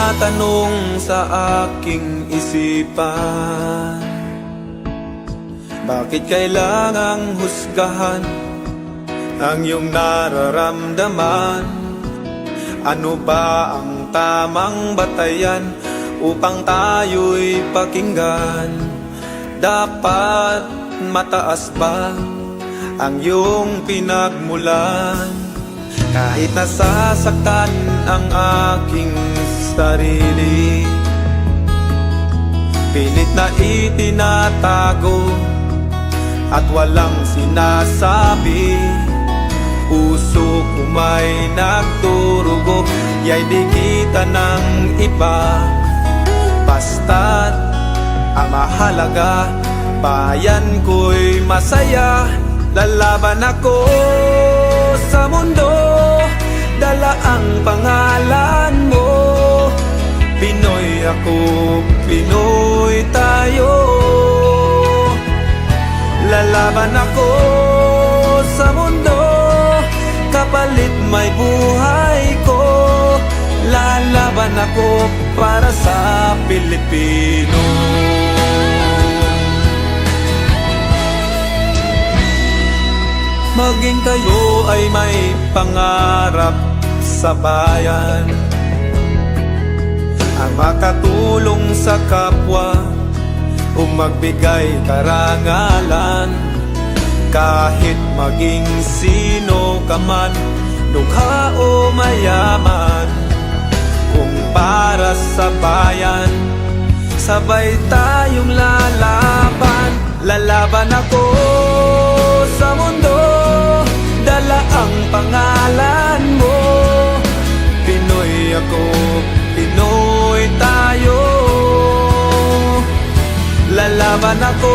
nagtatanong sa aking isipan, bakit kailangang husgahan ang iyong nararamdaman? Ano ba ang tamang batayan upang tayo'y pakinggan? Dapat mataas ba ang iyong pinagmulan? Kahit nasasaktan ang aking sarili, pilit na itinatago at walang sinasabi. Puso ko may nagturugo, ya'y di kita ng iba. Basta't ang mahalaga, bayan ko'y masaya. Lalaban ako sa mundo, dala ang pangalan mo. Pinoy ako, Pinoy tayo. Lalaban ako sa mundo, kapalit may buhay ko. Lalaban ako para sa Pilipino. Maging kayo ay may pangarap sa bayan, ang makatulong sa kapwa o magbigay karangalan. Kahit maging sino ka man, dukha o mayaman, kung para sa bayan, sabay tayong lalaban. Lalaban ako sa mundo, dala ang pangalan mo. Pinoy ako, Pinoy tayo. Lalaban ako